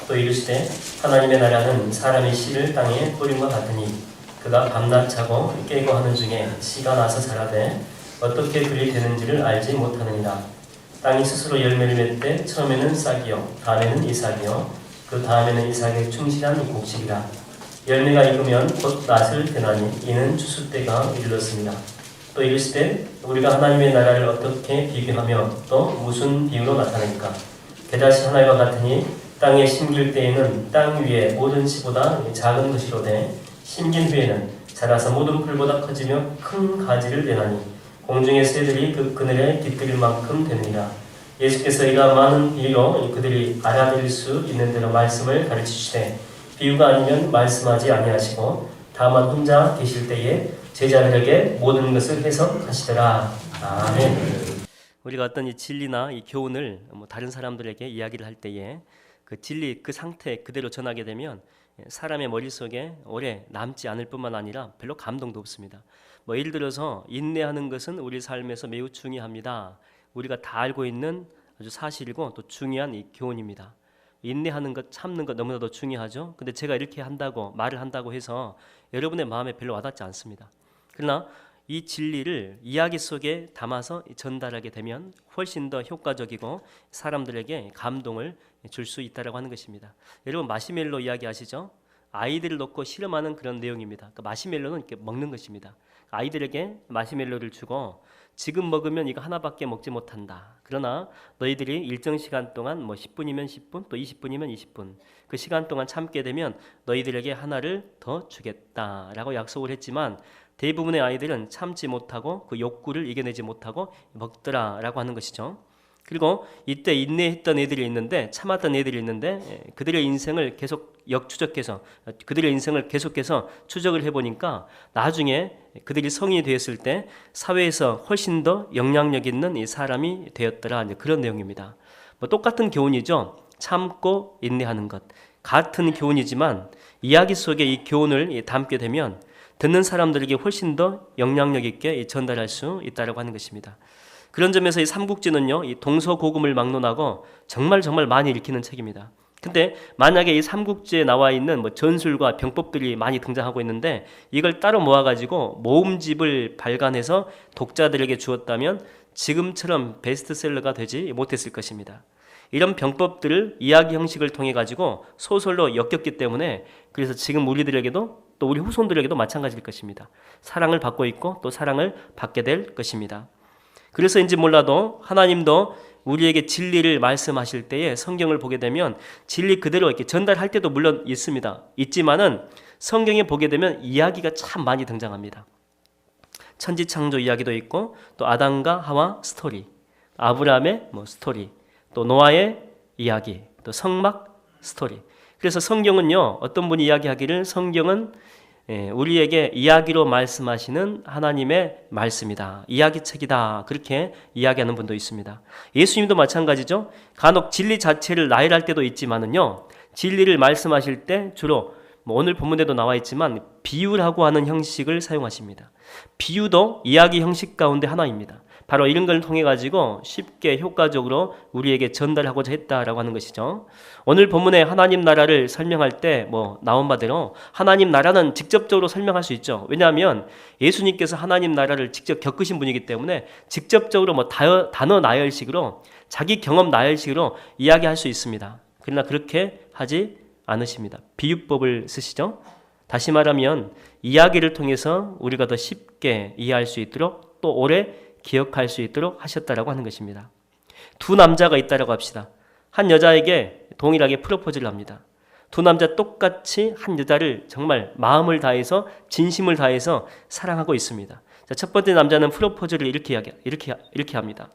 또 이르시되 하나님의 나라는 사람의 씨를 땅에 뿌림과 같으니 그가 밤낮 자고 깨고 하는 중에 씨가 나서 자라되 어떻게 그리 되는지를 알지 못하느니라. 땅이 스스로 열매를 맺되 처음에는 싹이요 다음에는 이삭이요 그 다음에는 이삭의 충실한 곡식이라. 열매가 익으면 곧 낫을 되나니 이는 추수 때가 이르렀습니다. 또 이르시되 우리가 하나님의 나라를 어떻게 비교하며 또 무슨 비유로 나타낼까? 겨자씨 하나가 같으니 땅에 심길 때에는 땅 위에 모든 씨보다 작은 것이로되 심긴 후에는 자라서 모든 풀보다 커지며 큰 가지를 내나니 공중의 새들이 그 그늘에 깃들일 만큼 되느니라. 예수께서 이가 많은 비유로 그들이 알아들을 수 있는 대로 말씀을 가르치시되 비유가 아니면 말씀하지 아니하시고 다만 혼자 계실 때에 제자들에게 모든 것을 해석하시더라. 아멘. 우리가 어떤 이 진리나 이 교훈을 다른 사람들에게 이야기를 할 때에 그 진리 그 상태 그대로 전하게 되면 사람의 머릿속에 오래 남지 않을 뿐만 아니라 별로 감동도 없습니다. 예를 들어서 인내하는 것은 우리 삶에서 매우 중요합니다. 우리가 다 알고 있는 아주 사실이고 또 중요한 이 교훈입니다. 인내하는 것, 참는 것 너무나도 중요하죠. 근데 제가 이렇게 한다고 말을 한다고 해서 여러분의 마음에 별로 와닿지 않습니다. 그러나 이 진리를 이야기 속에 담아서 전달하게 되면 훨씬 더 효과적이고 사람들에게 감동을 줄 수 있다고 하는 것입니다. 여러분 마시멜로 이야기 아시죠? 아이들을 놓고 실험하는 그런 내용입니다. 그러니까 마시멜로는 이렇게 먹는 것입니다. 아이들에게 마시멜로를 주고 지금 먹으면 이거 하나밖에 먹지 못한다. 그러나 너희들이 일정 시간 동안 10분이면 10분 또 20분이면 20분 그 시간 동안 참게 되면 너희들에게 하나를 더 주겠다라고 약속을 했지만 대부분의 아이들은 참지 못하고 그 욕구를 이겨내지 못하고 먹더라라고 하는 것이죠. 그리고 이때 인내했던 애들이 있는데 참았던 애들이 있는데 그들의 인생을 계속 역추적해서 그들의 인생을 계속해서 추적을 해보니까 나중에 그들이 성인이 되었을 때 사회에서 훨씬 더 영향력 있는 이 사람이 되었더라. 그런 내용입니다. 똑같은 교훈이죠. 참고 인내하는 것. 같은 교훈이지만 이야기 속에 이 교훈을 담게 되면 듣는 사람들에게 훨씬 더 영향력 있게 전달할 수 있다고 하는 것입니다. 그런 점에서 이 삼국지는요, 이 동서고금을 막론하고 정말 많이 읽히는 책입니다. 근데 만약에 이 삼국지에 나와 있는 전술과 병법들이 많이 등장하고 있는데 이걸 따로 모아가지고 모음집을 발간해서 독자들에게 주었다면 지금처럼 베스트셀러가 되지 못했을 것입니다. 이런 병법들을 이야기 형식을 통해 가지고 소설로 엮였기 때문에 그래서 지금 우리들에게도 또 우리 후손들에게도 마찬가지일 것입니다. 사랑을 받고 있고 또 사랑을 받게 될 것입니다. 그래서인지 몰라도 하나님도 우리에게 진리를 말씀하실 때에 성경을 보게 되면 진리 그대로 이렇게 전달할 때도 물론 있지만은 성경에 보게 되면 이야기가 참 많이 등장합니다. 천지창조 이야기도 있고 또 아담과 하와 스토리, 아브라함의 스토리, 또 노아의 이야기, 또 성막 스토리. 그래서 성경은요, 어떤 분이 이야기하기를 성경은 우리에게 이야기로 말씀하시는 하나님의 말씀이다. 이야기책이다. 그렇게 이야기하는 분도 있습니다. 예수님도 마찬가지죠. 간혹 진리 자체를 나열할 때도 있지만은요, 진리를 말씀하실 때 주로 오늘 본문에도 나와 있지만 비유라고 하는 형식을 사용하십니다. 비유도 이야기 형식 가운데 하나입니다. 바로 이런 걸 통해 가지고 쉽게 효과적으로 우리에게 전달하고자 했다라고 하는 것이죠. 오늘 본문에 하나님 나라를 설명할 때 나온 바대로 하나님 나라는 직접적으로 설명할 수 있죠. 왜냐하면 예수님께서 하나님 나라를 직접 겪으신 분이기 때문에 직접적으로 단어 나열식으로 자기 경험 나열식으로 이야기할 수 있습니다. 그러나 그렇게 하지 않으십니다. 비유법을 쓰시죠. 다시 말하면 이야기를 통해서 우리가 더 쉽게 이해할 수 있도록 또 오래 기억할 수 있도록 하셨다라고 하는 것입니다. 두 남자가 있다라고 합시다. 한 여자에게 동일하게 프로포즈를 합니다. 두 남자 똑같이 한 여자를 정말 마음을 다해서 진심을 다해서 사랑하고 있습니다. 자, 첫 번째 남자는 프로포즈를 이렇게 합니다.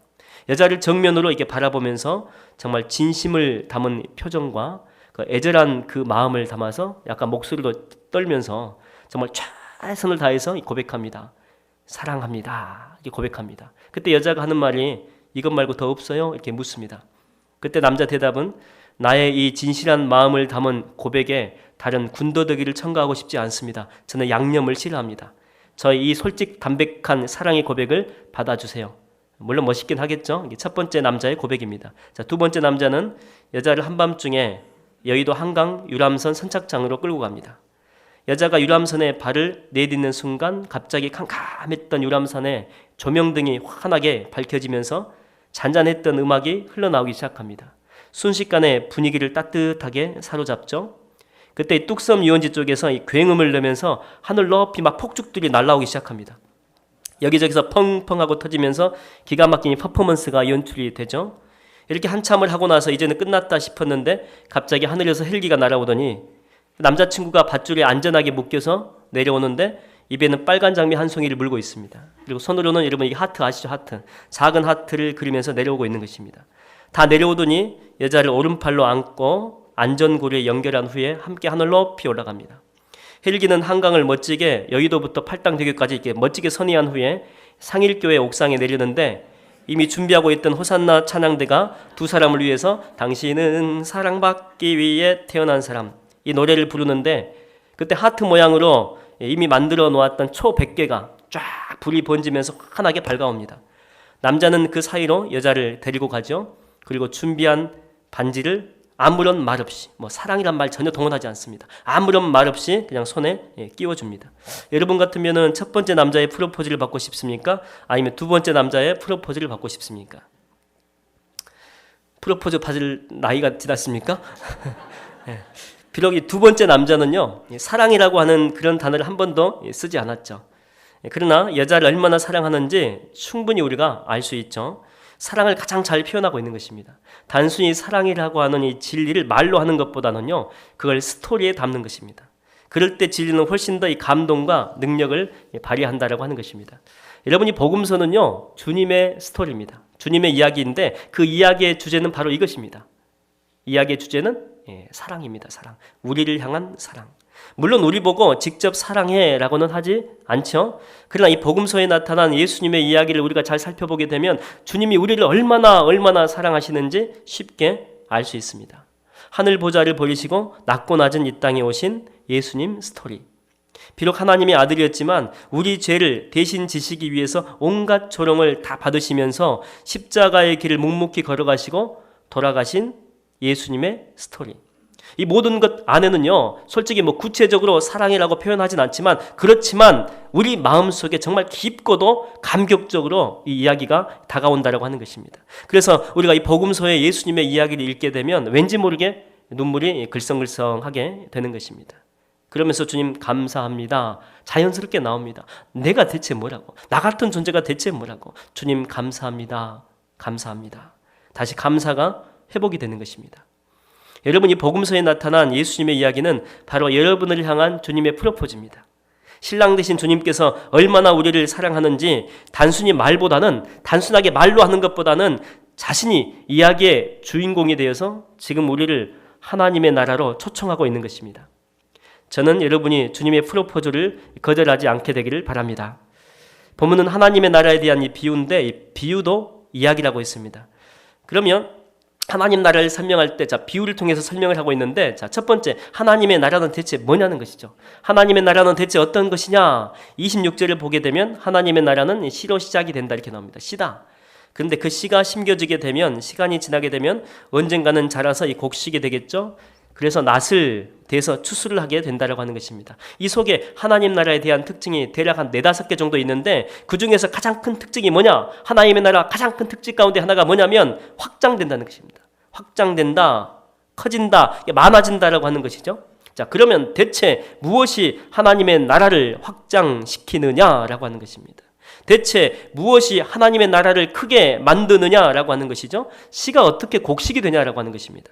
여자를 정면으로 이렇게 바라보면서 정말 진심을 담은 표정과 그 애절한 그 마음을 담아서 약간 목소리도 떨면서 정말 최선을 다해서 고백합니다. 사랑합니다. 이렇게 고백합니다. 그때 여자가 하는 말이 이것 말고 더 없어요? 이렇게 묻습니다. 그때 남자 대답은 나의 이 진실한 마음을 담은 고백에 다른 군더더기를 첨가하고 싶지 않습니다. 저는 양념을 싫어합니다. 저의 이 솔직 담백한 사랑의 고백을 받아주세요. 물론 멋있긴 하겠죠. 이게 첫 번째 남자의 고백입니다. 자, 두 번째 남자는 여자를 한밤중에 여의도 한강 유람선 선착장으로 끌고 갑니다. 여자가 유람선에 발을 내딛는 순간 갑자기 캄캄했던 유람선에 조명등이 환하게 밝혀지면서 잔잔했던 음악이 흘러나오기 시작합니다. 순식간에 분위기를 따뜻하게 사로잡죠. 그때 뚝섬 유원지 쪽에서 이 굉음을 내면서 하늘 높이 막 폭죽들이 날아오기 시작합니다. 여기저기서 펑펑하고 터지면서 기가 막힌 퍼포먼스가 연출이 되죠. 이렇게 한참을 하고 나서 이제는 끝났다 싶었는데 갑자기 하늘에서 헬기가 날아오더니 남자친구가 밧줄에 안전하게 묶여서 내려오는데 입에는 빨간 장미 한 송이를 물고 있습니다. 그리고 손으로는 여러분 이 하트 아시죠? 하트. 작은 하트를 그리면서 내려오고 있는 것입니다. 다 내려오더니 여자를 오른팔로 안고 안전고리에 연결한 후에 함께 하늘 높이 올라갑니다. 헬기는 한강을 멋지게 여의도부터 팔당대교까지 이렇게 멋지게 선의한 후에 상일교회 옥상에 내리는데 이미 준비하고 있던 호산나 찬양대가 두 사람을 위해서 당신은 사랑받기 위해 태어난 사람 이 노래를 부르는데 그때 하트 모양으로 이미 만들어 놓았던 초 100개가 쫙 불이 번지면서 환하게 밝아옵니다. 남자는 그 사이로 여자를 데리고 가죠. 그리고 준비한 반지를 아무런 말 없이 사랑이란 말 전혀 동원하지 않습니다. 아무런 말 없이 그냥 손에 끼워줍니다. 여러분 같으면은 첫 번째 남자의 프로포즈를 받고 싶습니까? 아니면 두 번째 남자의 프로포즈를 받고 싶습니까? 프로포즈 받을 나이가 지났습니까? 네. 비록 이 두 번째 남자는요, 사랑이라고 하는 그런 단어를 한 번도 쓰지 않았죠. 그러나 여자를 얼마나 사랑하는지 충분히 우리가 알 수 있죠. 사랑을 가장 잘 표현하고 있는 것입니다. 단순히 사랑이라고 하는 이 진리를 말로 하는 것보다는요, 그걸 스토리에 담는 것입니다. 그럴 때 진리는 훨씬 더 이 감동과 능력을 발휘한다라고 하는 것입니다. 여러분이 복음서는요, 주님의 스토리입니다. 주님의 이야기인데 그 이야기의 주제는 바로 이것입니다. 이야기의 주제는 사랑입니다. 사랑. 우리를 향한 사랑. 물론 우리 보고 직접 사랑해라고는 하지 않죠. 그러나 이 복음서에 나타난 예수님의 이야기를 우리가 잘 살펴보게 되면 주님이 우리를 얼마나 사랑하시는지 쉽게 알 수 있습니다. 하늘 보좌를 버리시고 낮고 낮은 이 땅에 오신 예수님 스토리. 비록 하나님의 아들이었지만 우리 죄를 대신 지시기 위해서 온갖 조롱을 다 받으시면서 십자가의 길을 묵묵히 걸어가시고 돌아가신 예수님의 스토리. 이 모든 것 안에는요, 솔직히 구체적으로 사랑이라고 표현하진 않지만 그렇지만 우리 마음속에 정말 깊고도 감격적으로 이 이야기가 다가온다라고 하는 것입니다. 그래서 우리가 이 복음서의 예수님의 이야기를 읽게 되면 왠지 모르게 눈물이 글썽글썽하게 되는 것입니다. 그러면서 주님 감사합니다. 자연스럽게 나옵니다. 내가 대체 뭐라고? 나 같은 존재가 대체 뭐라고? 주님 감사합니다. 감사합니다. 다시 감사가 회복이 되는 것입니다. 여러분, 이 복음서에 나타난 예수님의 이야기는 바로 여러분을 향한 주님의 프로포즈입니다. 신랑 되신 주님께서 얼마나 우리를 사랑하는지 단순하게 말로 하는 것보다는 자신이 이야기의 주인공이 되어서 지금 우리를 하나님의 나라로 초청하고 있는 것입니다. 저는 여러분이 주님의 프로포즈를 거절하지 않게 되기를 바랍니다. 본문은 하나님의 나라에 대한 이 비유인데 이 비유도 이야기라고 했습니다. 그러면 하나님 나라를 설명할 때 비유를 통해서 설명을 하고 있는데 첫 번째, 하나님의 나라는 대체 뭐냐는 것이죠. 하나님의 나라는 대체 어떤 것이냐? 26절을 보게 되면 하나님의 나라는 시로 시작이 된다 이렇게 나옵니다. 시다. 그런데 그 시가 심겨지게 되면 시간이 지나게 되면 언젠가는 자라서 이 곡식이 되겠죠. 그래서 낫을 대서 추수를 하게 된다라고 하는 것입니다. 이 속에 하나님 나라에 대한 특징이 대략 한 4-5개 정도 있는데 그 중에서 가장 큰 특징이 뭐냐? 하나님의 나라 가장 큰 특징 가운데 하나가 뭐냐면 확장된다는 것입니다. 확장된다, 커진다, 많아진다라고 하는 것이죠. 자, 그러면 대체 무엇이 하나님의 나라를 확장시키느냐라고 하는 것입니다. 대체 무엇이 하나님의 나라를 크게 만드느냐라고 하는 것이죠. 시가 어떻게 곡식이 되냐라고 하는 것입니다.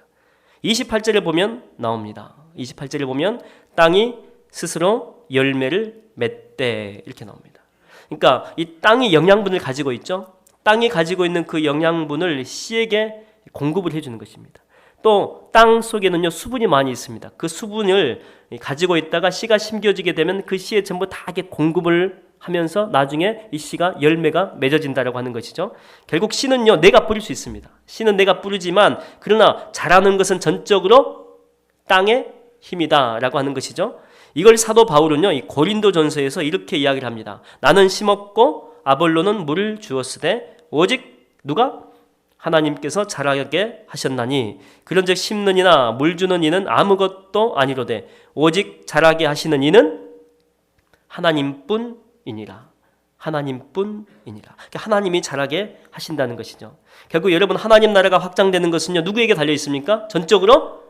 28절을 보면 나옵니다. 28절을 보면 땅이 스스로 열매를 맺되 이렇게 나옵니다. 그러니까 이 땅이 영양분을 가지고 있죠. 땅이 가지고 있는 그 영양분을 씨에게 공급을 해주는 것입니다. 또 땅 속에는요 수분이 많이 있습니다. 그 수분을 가지고 있다가 씨가 심겨지게 되면 그 씨에 전부 다 공급을 하면서 나중에 이 씨가 열매가 맺어진다라고 하는 것이죠. 결국 씨는요 내가 뿌릴 수 있습니다. 씨는 내가 뿌리지만 그러나 자라는 것은 전적으로 땅의 힘이다라고 하는 것이죠. 이걸 사도 바울은요 이 고린도전서에서 이렇게 이야기를 합니다. 나는 심었고 아볼로는 물을 주었으되 오직 누가? 하나님께서 자라게 하셨나니 그런즉 심는 이나 물 주는 이는 아무것도 아니로되 오직 자라게 하시는 이는 하나님뿐이니라. 하나님뿐이니라. 하나님이 자라게 하신다는 것이죠. 결국 여러분 하나님 나라가 확장되는 것은요 누구에게 달려 있습니까? 전적으로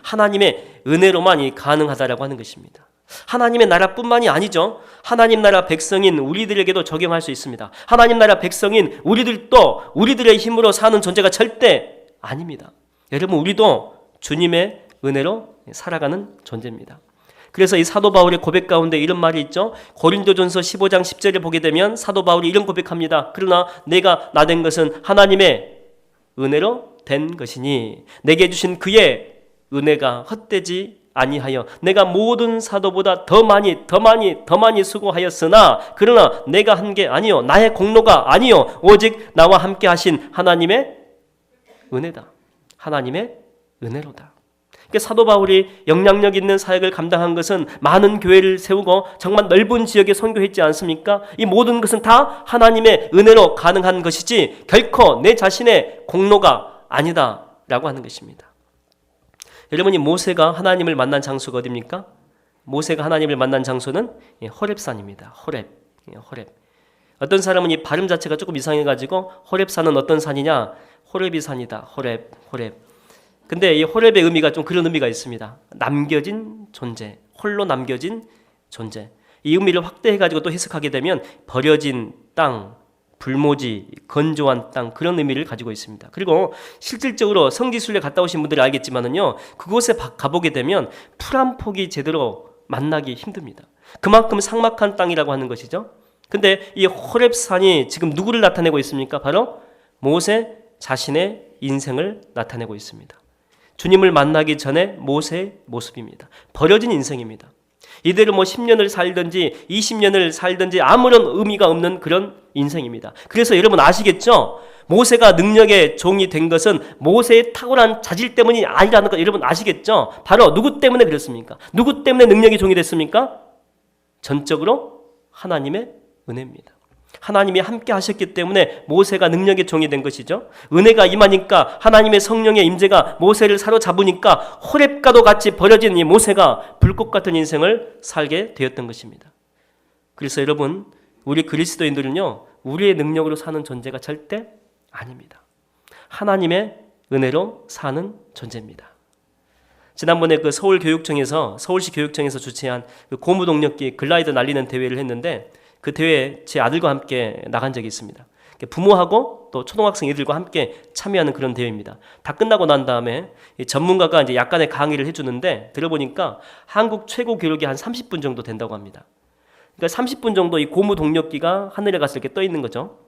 하나님의 은혜로만이 가능하다라고 하는 것입니다. 하나님의 나라뿐만이 아니죠. 하나님 나라 백성인 우리들에게도 적용할 수 있습니다. 하나님 나라 백성인 우리들도 우리들의 힘으로 사는 존재가 절대 아닙니다. 여러분 우리도 주님의 은혜로 살아가는 존재입니다. 그래서 이 사도 바울의 고백 가운데 이런 말이 있죠. 고린도전서 15장 10절에 보게 되면 사도 바울이 이런 고백합니다. 그러나 내가 나된 것은 하나님의 은혜로 된 것이니 내게 주신 그의 은혜가 헛되지 아니하여 내가 모든 사도보다 더 많이 수고하였으나 그러나 내가 한 게 아니요 나의 공로가 아니요 오직 나와 함께 하신 하나님의 은혜다. 하나님의 은혜로다. 그러니까 사도 바울이 영향력 있는 사역을 감당한 것은 많은 교회를 세우고 정말 넓은 지역에 선교했지 않습니까? 이 모든 것은 다 하나님의 은혜로 가능한 것이지 결코 내 자신의 공로가 아니다라고 하는 것입니다. 여러분이 모세가 하나님을 만난 장소가 어디입니까? 모세가 하나님을 만난 장소는 호렙산입니다. 호렙. 어떤 사람은 이 발음 자체가 조금 이상해가지고 호렙산은 어떤 산이냐? 호렙이 산이다. 호렙. 근데 이 호렙의 의미가 좀 그런 의미가 있습니다. 남겨진 존재, 홀로 남겨진 존재. 이 의미를 확대해가지고 또 해석하게 되면 버려진 땅, 불모지, 건조한 땅 그런 의미를 가지고 있습니다. 그리고 실질적으로 성지순례 갔다 오신 분들이 알겠지만은요, 그곳에 가보게 되면 풀 한 폭이 제대로 만나기 힘듭니다. 그만큼 삭막한 땅이라고 하는 것이죠. 근데 이 호렙산이 지금 누구를 나타내고 있습니까? 바로 모세 자신의 인생을 나타내고 있습니다. 주님을 만나기 전에 모세의 모습입니다. 버려진 인생입니다. 이대로 10년을 살든지 20년을 살든지 아무런 의미가 없는 그런 인생입니다. 그래서 여러분 아시겠죠? 모세가 능력의 종이 된 것은 모세의 탁월한 자질 때문이 아니라는 거 여러분 아시겠죠? 바로 누구 때문에 그렇습니까? 누구 때문에 능력의 종이 됐습니까? 전적으로 하나님의 은혜입니다. 하나님이 함께 하셨기 때문에 모세가 능력의 종이 된 것이죠. 은혜가 임하니까 하나님의 성령의 임재가 모세를 사로잡으니까 호렙과도 같이 버려진 이 모세가 불꽃 같은 인생을 살게 되었던 것입니다. 그래서 여러분 우리 그리스도인들은요 우리의 능력으로 사는 존재가 절대 아닙니다. 하나님의 은혜로 사는 존재입니다. 지난번에 그 서울시 교육청에서 주최한 그 고무동력기 글라이더 날리는 대회를 했는데 그 대회에 제 아들과 함께 나간 적이 있습니다. 부모하고 또 초등학생 애들과 함께 참여하는 그런 대회입니다. 다 끝나고 난 다음에 전문가가 이제 약간의 강의를 해주는데 들어보니까 한국 최고 기록이 한 30분 정도 된다고 합니다. 그러니까 30분 정도 이 고무 동력기가 하늘에 가서 이렇게 떠 있는 거죠.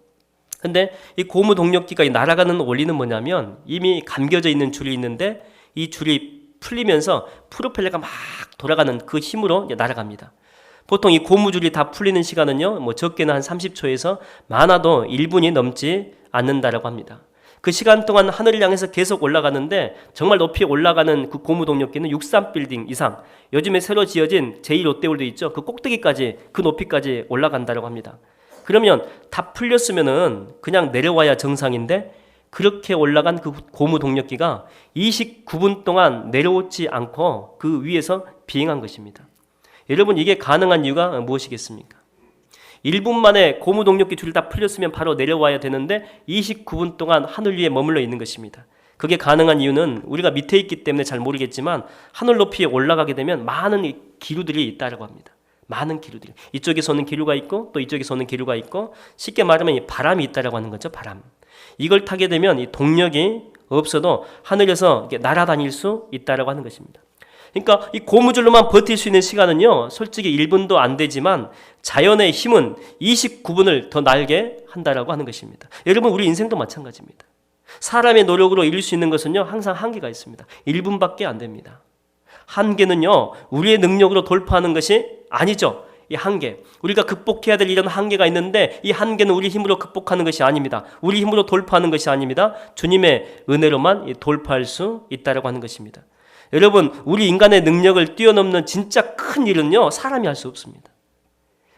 근데 이 고무 동력기가 날아가는 원리는 뭐냐면 이미 감겨져 있는 줄이 있는데 이 줄이 풀리면서 프로펠러가 막 돌아가는 그 힘으로 날아갑니다. 보통 이 고무줄이 다 풀리는 시간은요, 적게는 한 30초에서 많아도 1분이 넘지 않는다라고 합니다. 그 시간 동안 하늘을 향해서 계속 올라가는데 정말 높이 올라가는 그 고무 동력기는 63빌딩 이상, 요즘에 새로 지어진 제2롯데월드 있죠. 그 꼭대기까지, 그 높이까지 올라간다라고 합니다. 그러면 다 풀렸으면은 그냥 내려와야 정상인데 그렇게 올라간 그 고무 동력기가 29분 동안 내려오지 않고 그 위에서 비행한 것입니다. 여러분 이게 가능한 이유가 무엇이겠습니까? 1분 만에 고무 동력기 줄이 다 풀렸으면 바로 내려와야 되는데 29분 동안 하늘 위에 머물러 있는 것입니다. 그게 가능한 이유는 우리가 밑에 있기 때문에 잘 모르겠지만 하늘 높이에 올라가게 되면 많은 기류들이 있다고 합니다. 많은 기류들이. 이쪽에서 오는 기류가 있고 또 이쪽에서 오는 기류가 있고 쉽게 말하면 이 바람이 있다고 하는 거죠. 바람. 이걸 타게 되면 이 동력이 없어도 하늘에서 날아다닐 수 있다고 하는 것입니다. 그러니까 이 고무줄로만 버틸 수 있는 시간은요 솔직히 1분도 안 되지만 자연의 힘은 29분을 더 날게 한다라고 하는 것입니다. 여러분 우리 인생도 마찬가지입니다. 사람의 노력으로 이룰 수 있는 것은요 항상 한계가 있습니다. 1분밖에 안 됩니다. 한계는요 우리의 능력으로 돌파하는 것이 아니죠. 이 한계, 우리가 극복해야 될 이런 한계가 있는데 이 한계는 우리 힘으로 극복하는 것이 아닙니다. 우리 힘으로 돌파하는 것이 아닙니다. 주님의 은혜로만 돌파할 수 있다라고 하는 것입니다. 여러분 우리 인간의 능력을 뛰어넘는 진짜 큰 일은요 사람이 할 수 없습니다.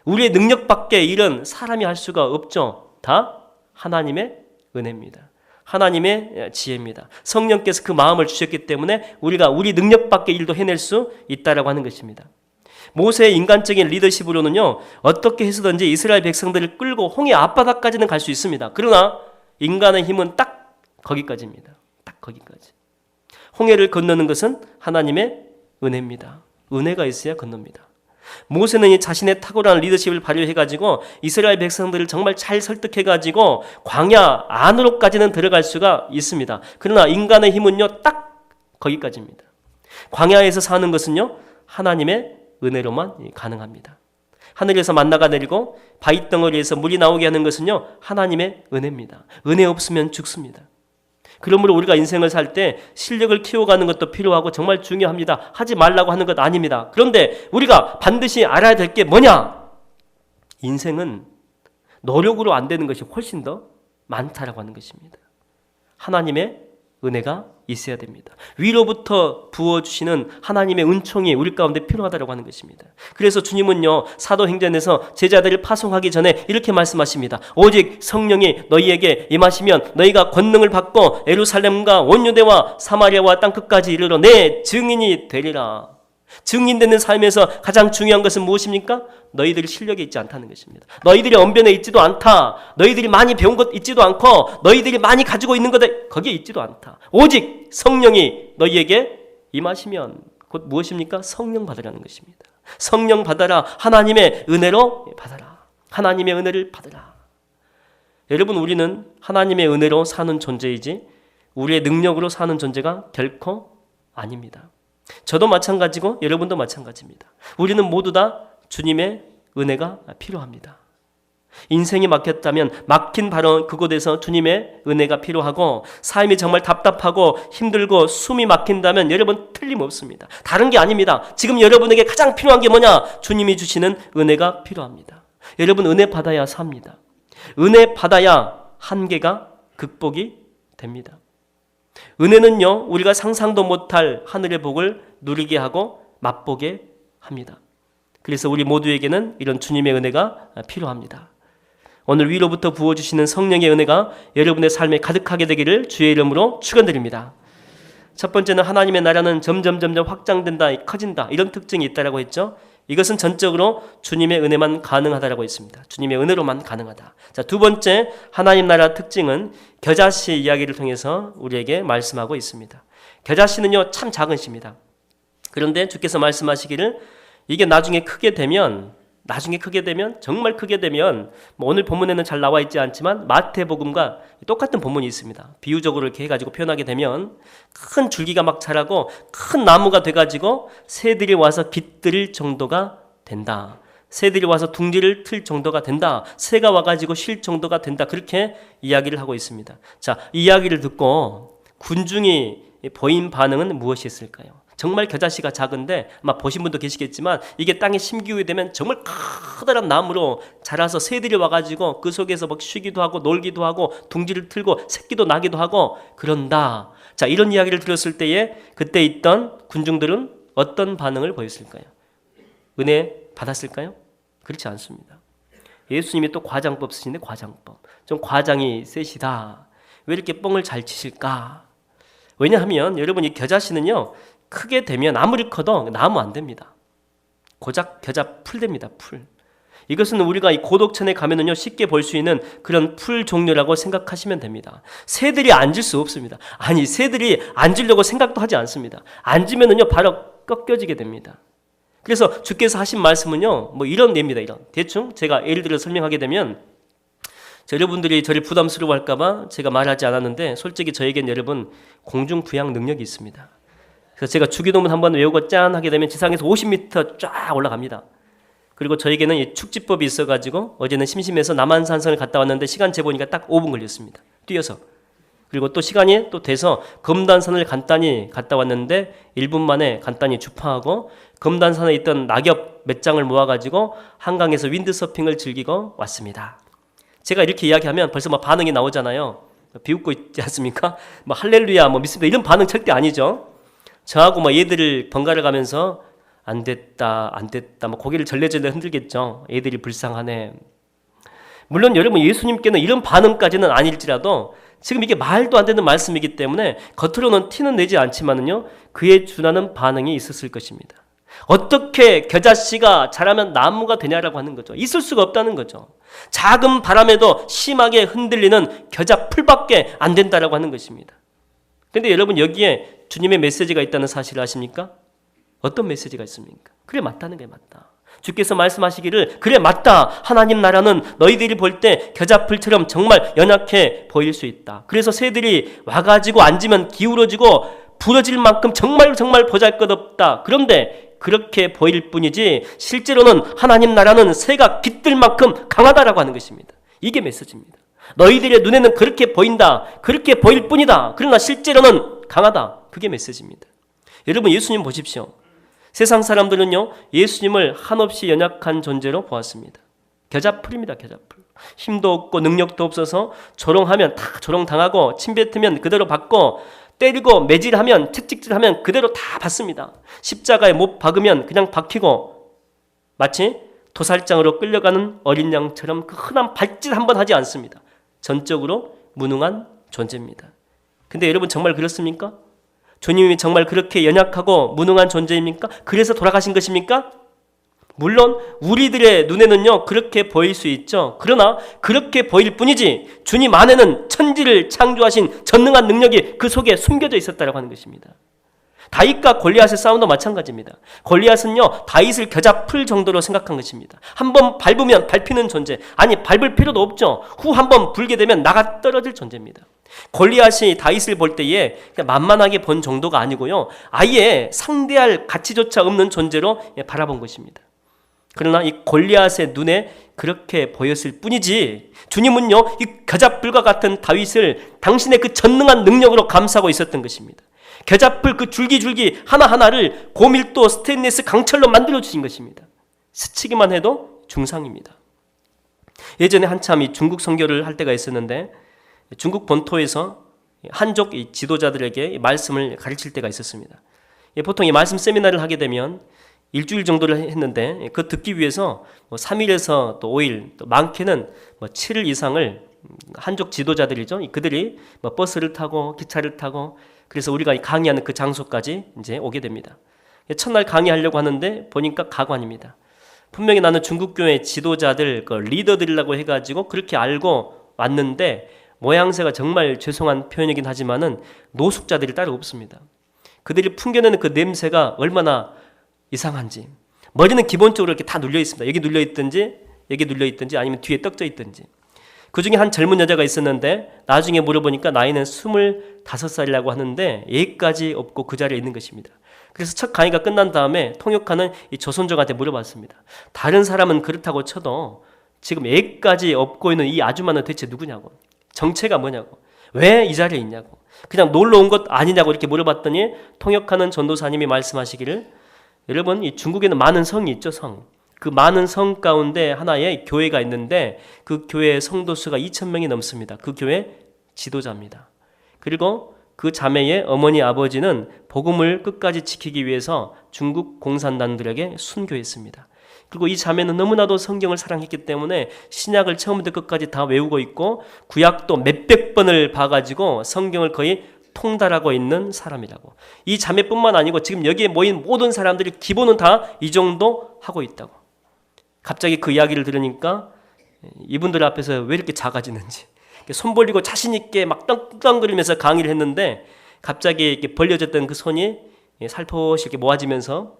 우리의 능력 밖의 일은 사람이 할 수가 없죠. 다 하나님의 은혜입니다. 하나님의 지혜입니다. 성령께서 그 마음을 주셨기 때문에 우리가 우리 능력 밖의 일도 해낼 수 있다라고 하는 것입니다. 모세의 인간적인 리더십으로는요, 어떻게 해서든지 이스라엘 백성들을 끌고 홍해 앞바다까지는 갈 수 있습니다. 그러나 인간의 힘은 딱 거기까지입니다. 딱 거기까지. 홍해를 건너는 것은 하나님의 은혜입니다. 은혜가 있어야 건넙니다. 모세는 이 자신의 탁월한 리더십을 발휘해가지고 이스라엘 백성들을 정말 잘 설득해가지고 광야 안으로까지는 들어갈 수가 있습니다. 그러나 인간의 힘은요, 딱 거기까지입니다. 광야에서 사는 것은요, 하나님의 은혜로만 가능합니다. 하늘에서 만나가 내리고 바위덩어리에서 물이 나오게 하는 것은요, 하나님의 은혜입니다. 은혜 없으면 죽습니다. 그러므로 우리가 인생을 살 때 실력을 키워가는 것도 필요하고 정말 중요합니다. 하지 말라고 하는 것 아닙니다. 그런데 우리가 반드시 알아야 될 게 뭐냐? 인생은 노력으로 안 되는 것이 훨씬 더 많다라고 하는 것입니다. 하나님의 은혜가 있어야 됩니다. 위로부터 부어주시는 하나님의 은총이 우리 가운데 필요하다고 하는 것입니다. 그래서 주님은요, 사도행전에서 제자들을 파송하기 전에 이렇게 말씀하십니다. 오직 성령이 너희에게 임하시면 너희가 권능을 받고 예루살렘과 온 유대와 사마리아와 땅끝까지 이르러 내 증인이 되리라. 증인되는 삶에서 가장 중요한 것은 무엇입니까? 너희들이 실력에 있지 않다는 것입니다. 너희들이 언변에 있지도 않다. 너희들이 많이 배운 것 있지도 않고 너희들이 많이 가지고 있는 것 거기에 있지도 않다. 오직 성령이 너희에게 임하시면 곧 무엇입니까? 성령 받으라는 것입니다. 성령 받아라. 하나님의 은혜로 받아라. 하나님의 은혜를 받아라. 여러분, 우리는 하나님의 은혜로 사는 존재이지 우리의 능력으로 사는 존재가 결코 아닙니다. 저도 마찬가지고 여러분도 마찬가지입니다. 우리는 모두 다 주님의 은혜가 필요합니다. 인생이 막혔다면 막힌 바로 그곳에서 주님의 은혜가 필요하고, 삶이 정말 답답하고 힘들고 숨이 막힌다면 여러분 틀림없습니다. 다른 게 아닙니다. 지금 여러분에게 가장 필요한 게 뭐냐? 주님이 주시는 은혜가 필요합니다. 여러분, 은혜 받아야 삽니다. 은혜 받아야 한계가 극복이 됩니다. 은혜는요, 우리가 상상도 못할 하늘의 복을 누리게 하고 맛보게 합니다. 그래서 우리 모두에게는 이런 주님의 은혜가 필요합니다. 오늘 위로부터 부어주시는 성령의 은혜가 여러분의 삶에 가득하게 되기를 주의 이름으로 축원드립니다. 첫 번째는 하나님의 나라는 점점 확장된다, 커진다, 이런 특징이 있다라고 했죠. 이것은 전적으로 주님의 은혜만 가능하다라고 했습니다. 주님의 은혜로만 가능하다. 자, 두 번째 하나님 나라 특징은 겨자씨 이야기를 통해서 우리에게 말씀하고 있습니다. 겨자씨는요, 참 작은 씨입니다. 그런데 주께서 말씀하시기를 이게 나중에 크게 되면 정말 크게 되면 오늘 본문에는 잘 나와 있지 않지만 마태복음과 똑같은 본문이 있습니다. 비유적으로 이렇게 해가지고 표현하게 되면 큰 줄기가 막 자라고 큰 나무가 돼가지고 새들이 와서 깃들 정도가 된다. 새들이 와서 둥지를 틀 정도가 된다. 새가 와가지고 쉴 정도가 된다. 그렇게 이야기를 하고 있습니다. 자, 이 이야기를 듣고 군중이 보인 반응은 무엇이었을까요? 정말 겨자씨가 작은데 아마 보신 분도 계시겠지만 이게 땅에 심기게 되면 정말 커다란 나무로 자라서 새들이 와가지고 그 속에서 막 쉬기도 하고 놀기도 하고 둥지를 틀고 새끼도 나기도 하고 그런다. 자, 이런 이야기를 들었을 때에 그때 있던 군중들은 어떤 반응을 보였을까요? 은혜 받았을까요? 그렇지 않습니다. 예수님이 또 과장법 쓰시는데 과장법. 좀 과장이 세시다. 왜 이렇게 뻥을 잘 치실까? 왜냐하면 여러분, 이 겨자씨는요, 크게 되면 아무리 커도 나무 안 됩니다. 고작 겨자 풀 됩니다. 풀. 이것은 우리가 이 고독천에 가면은요, 쉽게 볼 수 있는 그런 풀 종류라고 생각하시면 됩니다. 새들이 앉을 수 없습니다. 아니, 새들이 앉으려고 생각도 하지 않습니다. 앉으면은요, 바로 꺾여지게 됩니다. 그래서 주께서 하신 말씀은요, 뭐 이런 예입니다. 이런 대충 제가 예를 들어 설명하게 되면, 여러분들이 저를 부담스러워할까봐 제가 말하지 않았는데 솔직히 저에겐 여러분 공중부양 능력이 있습니다. 그래서 제가 주기도문 한번 외우고 짠 하게 되면 지상에서 50m 쫙 올라갑니다. 그리고 저에게는 이 축지법이 있어가지고 어제는 심심해서 남한산성을 갔다 왔는데 시간 재보니까 딱 5분 걸렸습니다. 뛰어서. 그리고 또 시간이 또 돼서 검단산을 간단히 갔다 왔는데 1분 만에 간단히 주파하고 검단산에 있던 낙엽 몇 장을 모아가지고 한강에서 윈드서핑을 즐기고 왔습니다. 제가 이렇게 이야기하면 벌써 막 반응이 나오잖아요. 비웃고 있지 않습니까? 뭐 할렐루야, 뭐 믿습니다. 이런 반응 절대 아니죠. 저하고 막 얘들을 번갈아 가면서 안 됐다, 뭐 고개를 절레절레 흔들겠죠. 애들이 불쌍하네. 물론 여러분, 예수님께는 이런 반응까지는 아닐지라도 지금 이게 말도 안 되는 말씀이기 때문에 겉으로는 티는 내지 않지만은요, 그에 준하는 반응이 있었을 것입니다. 어떻게 겨자씨가 자라면 나무가 되냐라고 하는 거죠. 있을 수가 없다는 거죠. 작은 바람에도 심하게 흔들리는 겨자 풀밖에 안 된다라고 하는 것입니다. 그런데 여러분, 여기에 주님의 메시지가 있다는 사실을 아십니까? 어떤 메시지가 있습니까? 그래, 맞다는 게 맞다. 주께서 말씀하시기를 그래, 맞다. 하나님 나라는 너희들이 볼 때 겨자풀처럼 정말 연약해 보일 수 있다. 그래서 새들이 와가지고 앉으면 기울어지고 부러질 만큼 정말 보잘것없다. 그런데 그렇게 보일 뿐이지 실제로는 하나님 나라는 새가 깃들 만큼 강하다라고 하는 것입니다. 이게 메시지입니다. 너희들의 눈에는 그렇게 보인다. 그렇게 보일 뿐이다. 그러나 실제로는 강하다. 그게 메시지입니다. 여러분, 예수님 보십시오. 세상 사람들은요, 예수님을 한없이 연약한 존재로 보았습니다. 겨자풀입니다. 겨자풀. 힘도 없고 능력도 없어서 조롱하면 다 조롱당하고, 침뱉으면 그대로 받고, 때리고 매질하면, 채찍질하면 그대로 다 받습니다. 십자가에 못 박으면 그냥 박히고, 마치 도살장으로 끌려가는 어린 양처럼 그 흔한 발짓 한번 하지 않습니다. 전적으로 무능한 존재입니다. 근데 여러분, 정말 그렇습니까? 주님이 정말 그렇게 연약하고 무능한 존재입니까? 그래서 돌아가신 것입니까? 물론 우리들의 눈에는요, 그렇게 보일 수 있죠. 그러나 그렇게 보일 뿐이지 주님 안에는 천지를 창조하신 전능한 능력이 그 속에 숨겨져 있었다고 하는 것입니다. 다윗과 골리앗의 싸움도 마찬가지입니다. 골리앗은요, 다윗을 겨자풀 정도로 생각한 것입니다. 한번 밟으면 밟히는 존재. 아니, 밟을 필요도 없죠. 후 한번 불게 되면 나가 떨어질 존재입니다. 골리앗이 다윗을 볼 때에 그냥 만만하게 본 정도가 아니고요, 아예 상대할 가치조차 없는 존재로 바라본 것입니다. 그러나 이 골리앗의 눈에 그렇게 보였을 뿐이지 주님은요, 이 겨자풀과 같은 다윗을 당신의 그 전능한 능력으로 감싸고 있었던 것입니다. 겨자풀 그 줄기줄기 하나하나를 고밀도 스테인리스 강철로 만들어 주신 것입니다. 스치기만 해도 중상입니다. 예전에 한참 이 중국 선교를 할 때가 있었는데, 중국 본토에서 한족 지도자들에게 말씀을 가르칠 때가 있었습니다. 보통 이 말씀 세미나를 하게 되면 일주일 정도를 했는데, 그 듣기 위해서 3일에서 또 5일, 또 많게는 7일 이상을 한족 지도자들이죠. 그들이 버스를 타고 기차를 타고, 그래서 우리가 강의하는 그 장소까지 이제 오게 됩니다. 첫날 강의하려고 하는데 보니까 가관입니다. 분명히 나는 중국교회 지도자들, 그 리더들이라고 해가지고 그렇게 알고 왔는데, 모양새가 정말 죄송한 표현이긴 하지만은 노숙자들이 따로 없습니다. 그들이 풍겨내는 그 냄새가 얼마나 이상한지. 머리는 기본적으로 이렇게 다 눌려 있습니다. 여기 눌려 있든지, 여기 눌려 있든지, 아니면 뒤에 떡져 있든지. 그 중에 한 젊은 여자가 있었는데 나중에 물어보니까 나이는 25살이라고 하는데 예까지 없고 그 자리에 있는 것입니다. 그래서 첫 강의가 끝난 다음에 통역하는 이 조선족한테 물어봤습니다. 다른 사람은 그렇다고 쳐도 지금 예까지 없고 있는 이 아줌마는 대체 누구냐고, 정체가 뭐냐고, 왜 이 자리에 있냐고, 그냥 놀러 온 것 아니냐고 이렇게 물어봤더니 통역하는 전도사님이 말씀하시기를, 여러분, 이 중국에는 많은 성이 있죠. 성. 그 많은 성 가운데 하나의 교회가 있는데 그 교회의 성도 수가 2,000명이 넘습니다. 그 교회 지도자입니다. 그리고 그 자매의 어머니 아버지는 복음을 끝까지 지키기 위해서 중국 공산당들에게 순교했습니다. 그리고 이 자매는 너무나도 성경을 사랑했기 때문에 신약을 처음부터 끝까지 다 외우고 있고 구약도 몇백 번을 봐가지고 성경을 거의 통달하고 있는 사람이라고. 이 자매뿐만 아니고 지금 여기에 모인 모든 사람들이 기본은 다 이 정도 하고 있다고. 갑자기 그 이야기를 들으니까 이분들 앞에서 왜 이렇게 작아지는지, 손 벌리고 자신 있게 막 떵떵거리면서 강의를 했는데 갑자기 이렇게 벌려졌던 그 손이 살포시 이렇게 모아지면서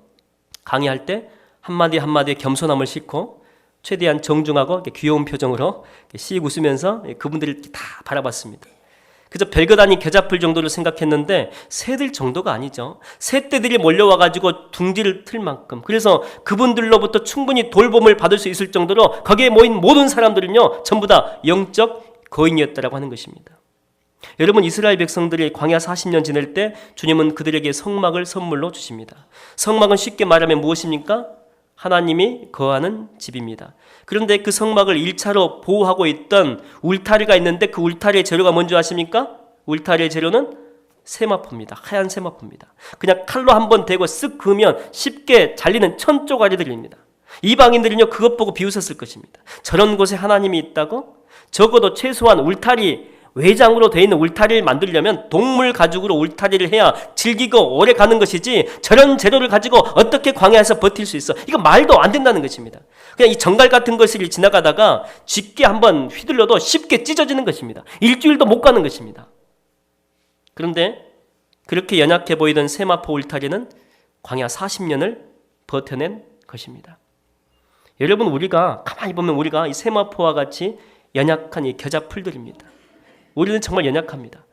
강의할 때 한마디 한마디에 겸손함을 싣고 최대한 정중하고 귀여운 표정으로 씩 웃으면서 그분들을 다 바라봤습니다. 그저 별것 아닌 겨자풀 정도를 생각했는데 새들 정도가 아니죠. 새떼들이 몰려와가지고 둥지를 틀 만큼, 그래서 그분들로부터 충분히 돌봄을 받을 수 있을 정도로 거기에 모인 모든 사람들은요 전부 다 영적 거인이었다라고 하는 것입니다. 여러분, 이스라엘 백성들이 광야 40년 지낼 때 주님은 그들에게 성막을 선물로 주십니다. 성막은 쉽게 말하면 무엇입니까? 하나님이 거하는 집입니다. 그런데 그 성막을 1차로 보호하고 있던 울타리가 있는데 그 울타리의 재료가 뭔지 아십니까? 울타리의 재료는 세마포입니다. 하얀 세마포입니다. 그냥 칼로 한번 대고 쓱 그으면 쉽게 잘리는 천조가리들입니다. 이방인들은요 그것 보고 비웃었을 것입니다. 저런 곳에 하나님이 있다고? 적어도 최소한 울타리 외장으로 되어 있는 울타리를 만들려면 동물 가죽으로 울타리를 해야 질기고 오래 가는 것이지 저런 재료를 가지고 어떻게 광야에서 버틸 수 있어? 이거 말도 안 된다는 것입니다. 그냥 이 정갈 같은 것을 지나가다가 쥐게 한번 휘둘러도 쉽게 찢어지는 것입니다. 일주일도 못 가는 것입니다. 그런데 그렇게 연약해 보이던 세마포 울타리는 광야 40년을 버텨낸 것입니다. 여러분, 우리가 가만히 보면 우리가 이 세마포와 같이 연약한 이 겨자풀들입니다. 우리는 정말 연약합니다.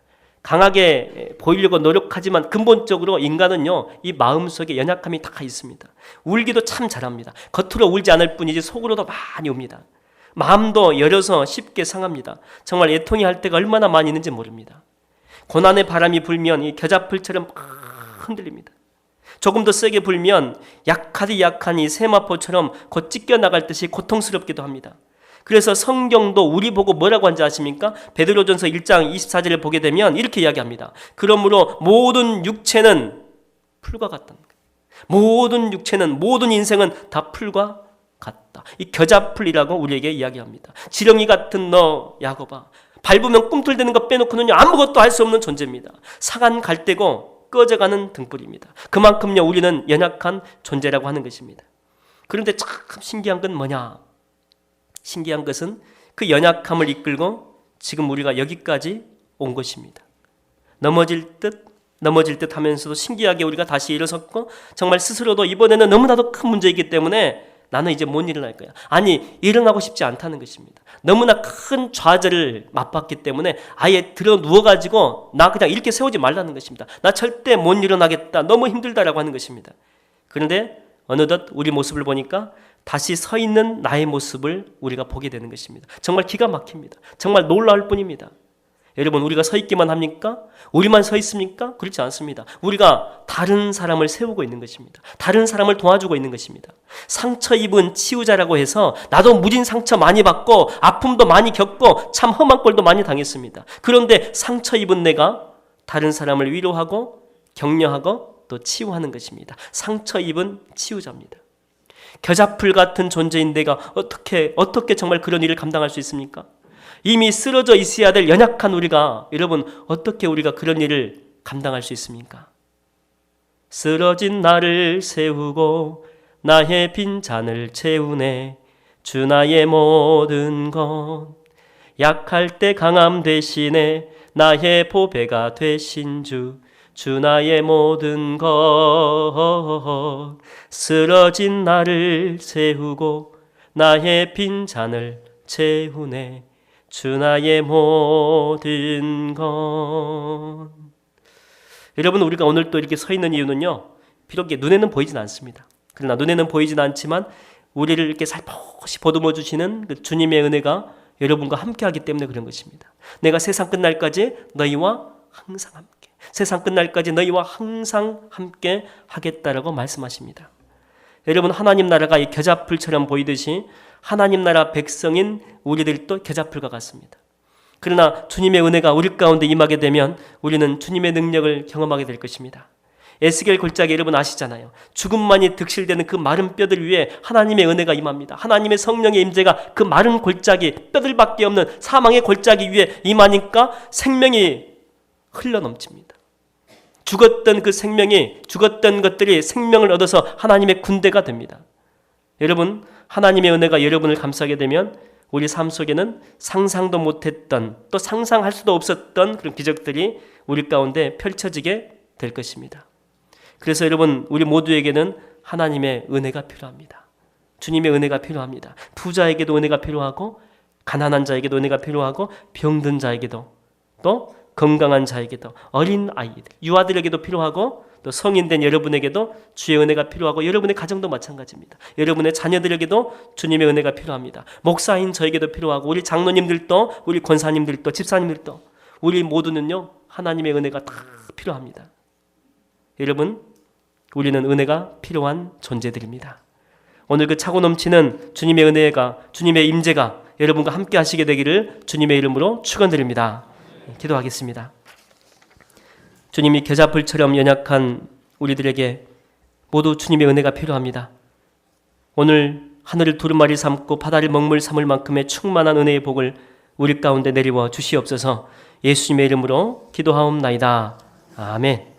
강하게 보이려고 노력하지만 근본적으로 인간은요, 이 마음속에 연약함이 다 있습니다. 울기도 참 잘합니다. 겉으로 울지 않을 뿐이지 속으로도 많이 웁니다. 마음도 열려서 쉽게 상합니다. 정말 애통이 할 때가 얼마나 많이 있는지 모릅니다. 고난의 바람이 불면 이 겨자풀처럼 막 흔들립니다. 조금 더 세게 불면 약하디 약한 이 세마포처럼 곧 찢겨나갈 듯이 고통스럽기도 합니다. 그래서 성경도 우리 보고 뭐라고 한지 아십니까? 베드로전서 1장 24절을 보게 되면 이렇게 이야기합니다. 그러므로 모든 육체는 풀과 같다. 모든 육체는, 모든 인생은 다 풀과 같다. 이 겨자풀이라고 우리에게 이야기합니다. 지렁이 같은 너 야곱아, 밟으면 꿈틀대는 것 빼놓고는 아무것도 할 수 없는 존재입니다. 상한 갈대고 꺼져가는 등불입니다. 그만큼요, 우리는 연약한 존재라고 하는 것입니다. 그런데 참 신기한 건 뭐냐? 신기한 것은 그 연약함을 이끌고 지금 우리가 여기까지 온 것입니다. 넘어질 듯 하면서도 신기하게 우리가 다시 일어섰고, 정말 스스로도 이번에는 너무나도 큰 문제이기 때문에 나는 이제 못 일어날 거야. 아니, 일어나고 싶지 않다는 것입니다. 너무나 큰 좌절을 맛봤기 때문에 아예 들어 누워가지고 나 그냥 이렇게 세우지 말라는 것입니다. 나 절대 못 일어나겠다. 너무 힘들다라고 하는 것입니다. 그런데 어느덧 우리 모습을 보니까 다시 서 있는 나의 모습을 우리가 보게 되는 것입니다. 정말 기가 막힙니다. 정말 놀라울 뿐입니다. 여러분, 우리가 서 있기만 합니까? 우리만 서 있습니까? 그렇지 않습니다. 우리가 다른 사람을 세우고 있는 것입니다. 다른 사람을 도와주고 있는 것입니다. 상처 입은 치유자라고 해서 나도 무진 상처 많이 받고 아픔도 많이 겪고 참 험한 꼴도 많이 당했습니다. 그런데 상처 입은 내가 다른 사람을 위로하고 격려하고 또 치유하는 것입니다. 상처 입은 치유자입니다. 겨자풀 같은 존재인 내가 어떻게 정말 그런 일을 감당할 수 있습니까? 이미 쓰러져 있어야 될 연약한 우리가, 여러분, 어떻게 우리가 그런 일을 감당할 수 있습니까? 쓰러진 나를 세우고 나의 빈 잔을 채우네. 주 나의 모든 것. 약할 때 강함 대신에 나의 보배가 되신 주. 주 나의 모든 것. 쓰러진 나를 세우고 나의 빈 잔을 채우네. 주 나의 모든 것. 여러분, 우리가 오늘 또 이렇게 서 있는 이유는요, 비록 눈에는 보이진 않습니다. 그러나 눈에는 보이진 않지만 우리를 이렇게 살포시 보듬어 주시는 그 주님의 은혜가 여러분과 함께하기 때문에 그런 것입니다. 내가 세상 끝날까지 너희와 항상 함께, 세상 끝날까지 너희와 항상 함께 하겠다라고 말씀하십니다. 여러분, 하나님 나라가 이 겨자풀처럼 보이듯이 하나님 나라 백성인 우리들도 겨자풀과 같습니다. 그러나 주님의 은혜가 우리 가운데 임하게 되면 우리는 주님의 능력을 경험하게 될 것입니다. 에스겔 골짜기 여러분 아시잖아요. 죽음만이 득실되는 그 마른 뼈들 위에 하나님의 은혜가 임합니다. 하나님의 성령의 임재가 그 마른 골짜기, 뼈들밖에 없는 사망의 골짜기 위에 임하니까 생명이 흘러넘칩니다. 죽었던 그 생명이, 죽었던 것들이 생명을 얻어서 하나님의 군대가 됩니다. 여러분, 하나님의 은혜가 여러분을 감싸게 되면 우리 삶 속에는 상상도 못했던, 또 상상할 수도 없었던 그런 기적들이 우리 가운데 펼쳐지게 될 것입니다. 그래서 여러분, 우리 모두에게는 하나님의 은혜가 필요합니다. 주님의 은혜가 필요합니다. 부자에게도 은혜가 필요하고, 가난한 자에게도 은혜가 필요하고, 병든 자에게도, 또 건강한 자에게도, 어린 아이들, 유아들에게도 필요하고, 또 성인된 여러분에게도 주의 은혜가 필요하고, 여러분의 가정도 마찬가지입니다. 여러분의 자녀들에게도 주님의 은혜가 필요합니다. 목사인 저에게도 필요하고, 우리 장로님들도, 우리 권사님들도, 집사님들도, 우리 모두는요, 하나님의 은혜가 다 필요합니다. 여러분, 우리는 은혜가 필요한 존재들입니다. 오늘 그 차고 넘치는 주님의 은혜가, 주님의 임재가 여러분과 함께 하시게 되기를 주님의 이름으로 축원드립니다. 기도하겠습니다. 주님이 겨자풀처럼 연약한 우리들에게 모두 주님의 은혜가 필요합니다. 오늘 하늘을 두루마리 삼고 바다를 먹물 삼을 만큼의 충만한 은혜의 복을 우리 가운데 내리워 주시옵소서. 예수님의 이름으로 기도하옵나이다. 아멘.